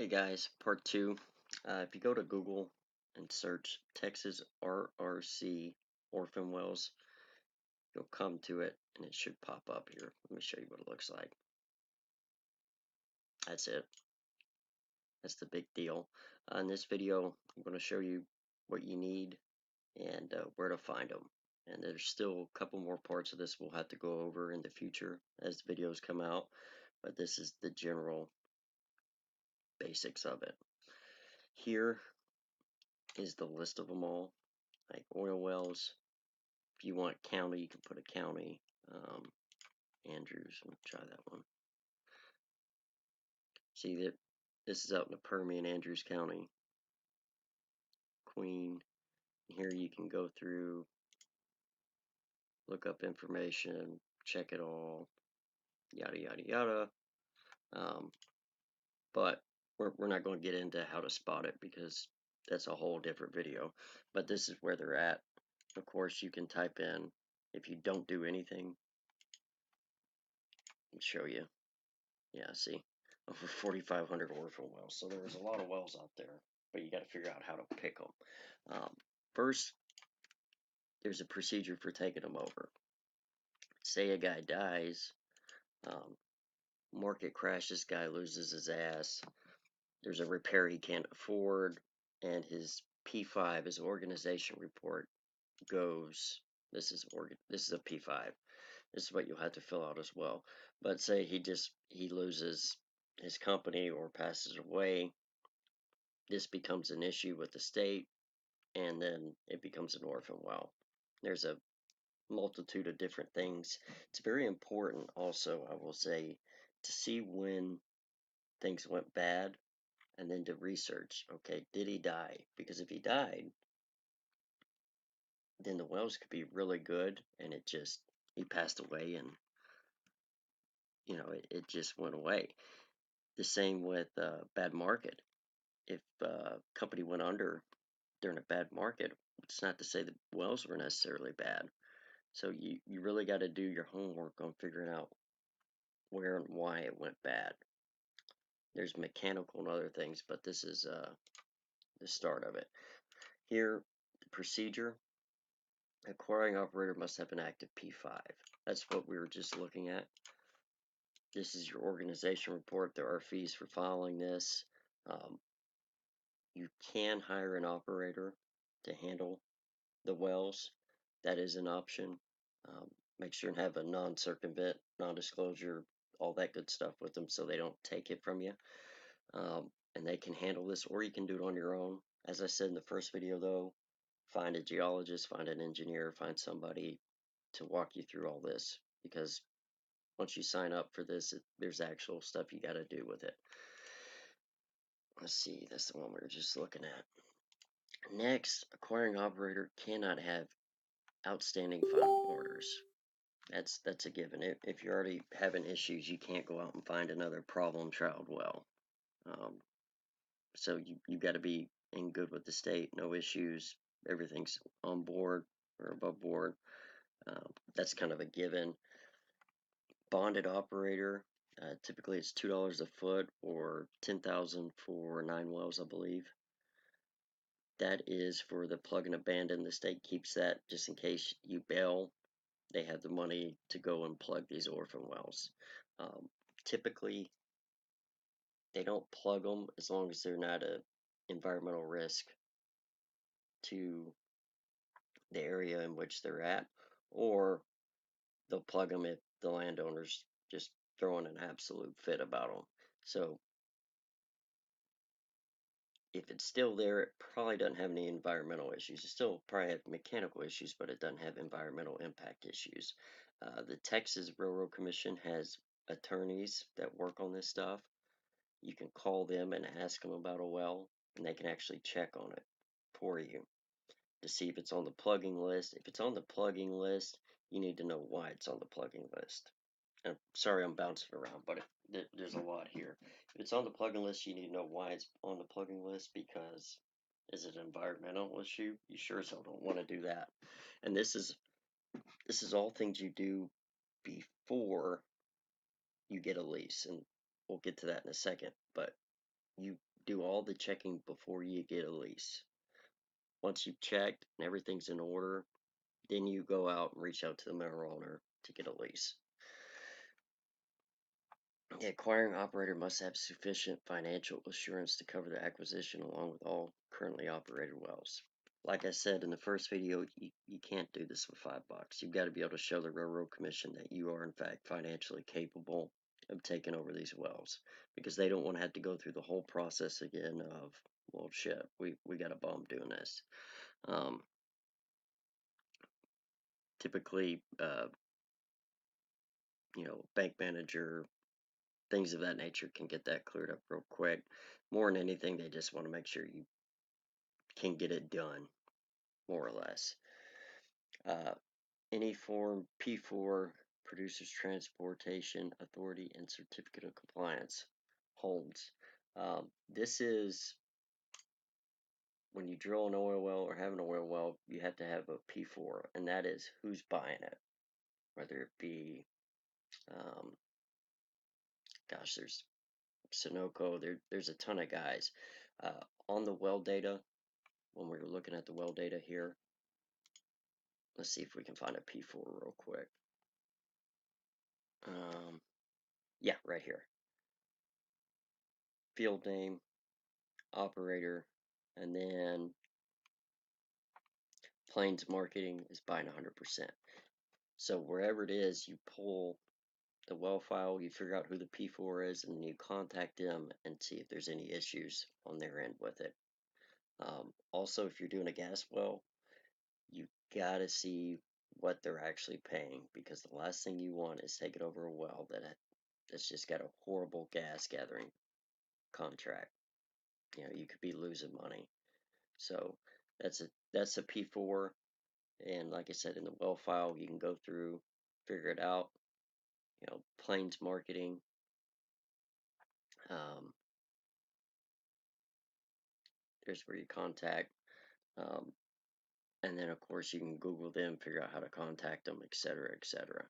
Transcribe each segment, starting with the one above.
Hey guys, part two. If you go to Google and search Texas RRC Orphan Wells, you'll come to it and it should pop up here. Let me show you what it looks like. That's it. That's the big deal. In this video, I'm going to show you what you need and where to find them. And there's still a couple more parts of this we'll have to go over in the future as the videos come out, but this is the general basics of it. Here is the list of them all, like oil wells. If you want county, you can put a county. Andrews, I'm gonna try that one. See that this is out in the Permian, Andrews County. Queen. Here you can go through, look up information, check it all, yada yada yada. But we're not going to get into how to spot it because that's a whole different video. But this is where they're at. Of course, you can type in, if you don't do anything, I'll show you. Yeah, see, over 4,500 orphan wells. So there's a lot of wells out there, but you got to figure out how to pick them. First, there's a procedure for taking them over. Say a guy dies, market crashes, guy loses his ass. There's a repair he can't afford, and his P5, his organization report, goes. This is a P5. This is what you'll have to fill out as well. But say he loses his company or passes away, this becomes an issue with the state, and then it becomes an orphan well. There's a multitude of different things. It's very important also, I will say, to see when things went bad and then to research, okay, did he die? Because if he died, then the wells could be really good and he passed away and it just went away. The same with bad market. If a company went under during a bad market, it's not to say the wells were necessarily bad. So you really got to do your homework on figuring out where and why it went bad. There's mechanical and other things, but this is the start of it. Here, the procedure, acquiring operator must have an active P5. That's what we were just looking at. This is your organization report. There are fees for filing this. You can hire an operator to handle the wells. That is an option. Make sure and have a non-circumvent, non-disclosure, all that good stuff with them so they don't take it from you. And they can handle this, or you can do it on your own. As I said in the first video though, find a geologist, find an engineer, find somebody to walk you through all this, because once you sign up for this, there's actual stuff you got to do with it. Let's see, that's the one we were just looking at. Next, acquiring operator cannot have outstanding final orders. That's a given. If you're already having issues, you can't go out and find another problem child well. So you got to be in good with the state, no issues, everything's on board or above board. That's kind of a given. Bonded operator, typically it's $2 a foot or $10,000 for 9 wells, I believe. That is for the plug and abandon. The state keeps that just in case you bail. They have the money to go and plug these orphan wells. Typically, they don't plug them as long as they're not an environmental risk to the area in which they're at, or they'll plug them if the landowner's just throwing an absolute fit about them. So if it's still there, it probably doesn't have any environmental issues. It still probably have mechanical issues, but it doesn't have environmental impact issues. The Texas Railroad Commission has attorneys that work on this stuff. You can call them and ask them about a well, and they can actually check on it for you to see if it's on the plugging list. If it's on the plugging list, you need to know why it's on the plugging list. And sorry, I'm bouncing around, but there's a lot here. If it's on the plugging list, you need to know why it's on the plugging list, because is it an environmental issue? You sure as hell don't want to do that. And this is all things you do before you get a lease, and we'll get to that in a second. But you do all the checking before you get a lease. Once you've checked and everything's in order, then you go out and reach out to the mineral owner to get a lease. The acquiring operator must have sufficient financial assurance to cover the acquisition along with all currently operated wells. Like I said in the first video, you can't do this for $5. You've got to be able to show the Railroad Commission that you are in fact financially capable of taking over these wells, because they don't want to have to go through the whole process again of, well, shit, we got a bum doing this. Typically, bank manager, things of that nature can get that cleared up real quick. More than anything, they just want to make sure you can get it done, more or less. Any form P4, Producers Transportation Authority and Certificate of Compliance holds. This is when you drill an oil well or have an oil well, you have to have a P4, and that is who's buying it. Whether it be, there's Sunoco, there's a ton of guys. On the well data, when we were looking at the well data here, let's see if we can find a P4 real quick. Yeah, right here. Field name, operator, and then Plains Marketing is buying 100%. So wherever it is, you pull the well file, you figure out who the P4 is, and then you contact them and see if there's any issues on their end with it. Also, if you're doing a gas well, you gotta see what they're actually paying, because the last thing you want is taking over a well that's just got a horrible gas gathering contract. You could be losing money. So that's a P4, and like I said, in the well file, you can go through, figure it out. Plains Marketing. There's where you contact, and then of course you can Google them, figure out how to contact them, etc., etc.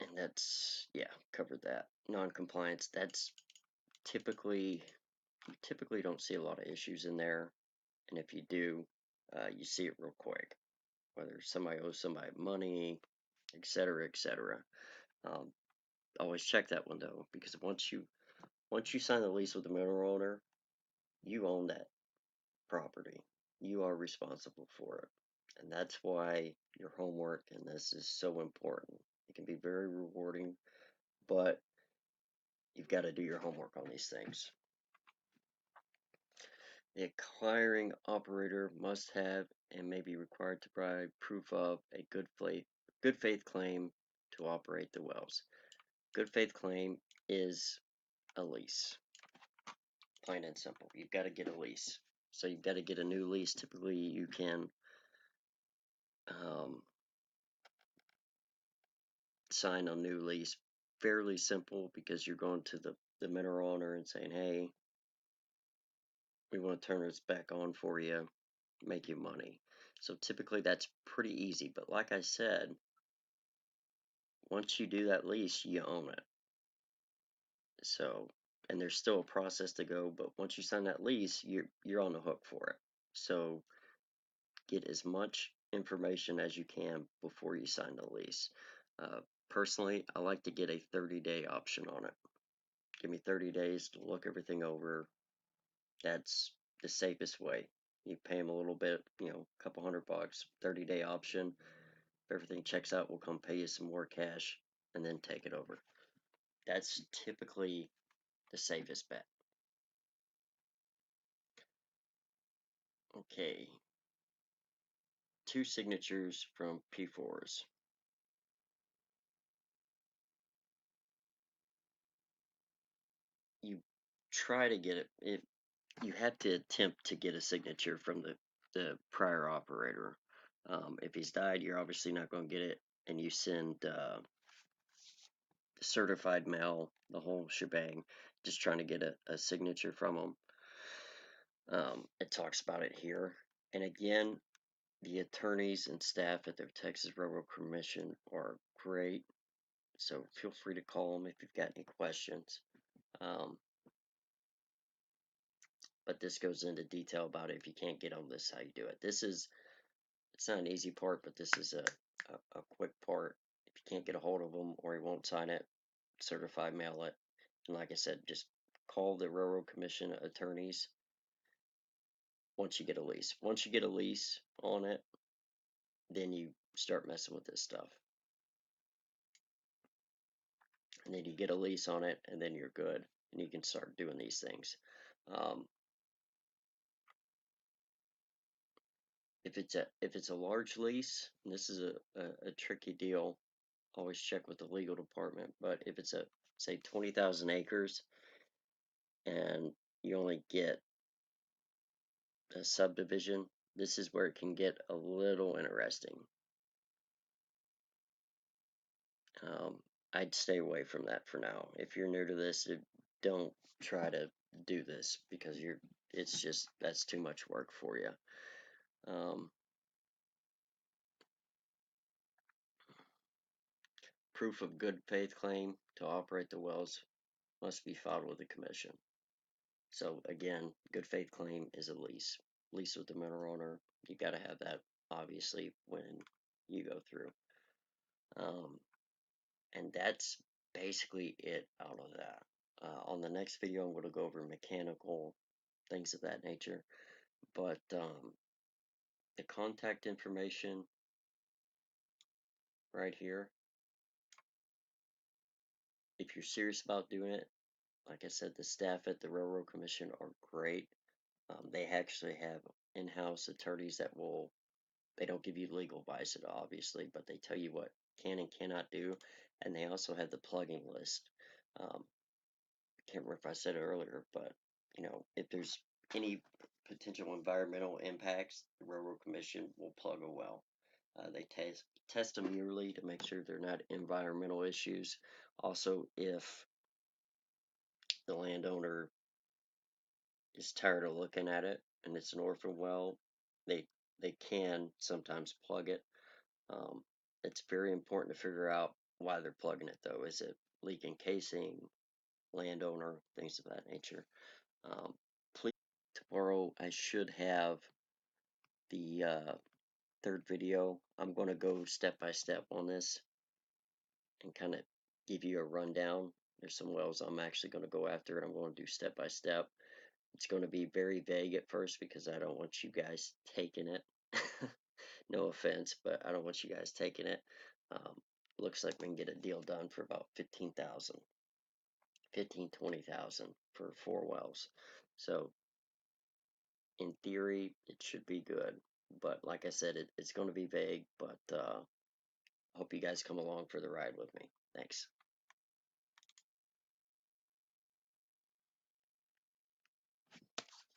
And that's, yeah, covered that. Non-compliance, that's typically, you typically don't see a lot of issues in there, and if you do, you see it real quick, whether somebody owes somebody money, etc., etc. Always check that one though, because once you sign the lease with the mineral owner, you own that property. You are responsible for it. And that's why your homework and this is so important. It can be very rewarding, but you've got to do your homework on these things. The acquiring operator must have and may be required to provide proof of a good faith claim to operate the wells. Good faith claim is a lease. Plain and simple. You've got to get a lease. So you've got to get a new lease. Typically, you can sign a new lease. Fairly simple, because you're going to the mineral owner and saying, hey, we want to turn this back on for you, make you money. So typically that's pretty easy. But like I said, once you do that lease, you own it. So, and there's still a process to go, but once you sign that lease, you're on the hook for it. So get as much information as you can before you sign the lease. Personally, I like to get a 30-day option on it. Give me 30 days to look everything over. That's the safest way. You pay them a little bit, a couple $100, 30-day option. If everything checks out, we'll come pay you some more cash and then take it over. That's typically the safest bet. Okay. 2 signatures from P4s. You try to get it. You have to attempt to get a signature from the prior operator. If he's died, you're obviously not going to get it, and you send certified mail, the whole shebang, just trying to get a signature from him. It talks about it here. And again, The attorneys and staff at the Texas Railroad Commission are great, so feel free to call them if you've got any questions. But this goes into detail about it. If you can't get on this, how you do it. It's not an easy part, but this is a quick part. If you can't get a hold of them or he won't sign it, certify mail it. And like I said, just call the Railroad Commission attorneys once you get a lease. Once you get a lease on it, then you start messing with this stuff. And then you get a lease on it, and then you're good, and you can start doing these things. If it's a large lease, and this is a tricky deal, always check with the legal department. But if it's say 20,000 acres, and you only get a subdivision, this is where it can get a little interesting. I'd stay away from that for now. If you're new to this, don't try to do this because that's too much work for you. Proof of good faith claim to operate the wells must be filed with the commission. So again, good faith claim is a lease. Lease with the mineral owner. You got to have that obviously when you go through. And that's basically it out of that. On the next video, I'm going to go over mechanical things of that nature. But the contact information right here, if you're serious about doing it, like I said, the staff at the Railroad Commission are great. They actually have in-house attorneys they don't give you legal advice obviously, but they tell you what can and cannot do. And they also have the plugging list. I can't remember if I said it earlier, but if there's any potential environmental impacts, the Railroad Commission will plug a well. They test them yearly to make sure they're not environmental issues. Also, if the landowner is tired of looking at it and it's an orphan well, they can sometimes plug it. It's very important to figure out why they're plugging it though. Is it leaking casing, landowner, things of that nature. Please, tomorrow I should have the third video. I'm going to go step by step on this and kind of give you a rundown. There's some wells I'm actually going to go after, and I'm going to do step by step. It's going to be very vague at first because I don't want you guys taking it. No offense, but I don't want you guys taking it. Looks like we can get a deal done for about 15,000, 20,000 for 4 wells. So in theory, it should be good. But like I said, it's going to be vague, but I hope you guys come along for the ride with me. Thanks.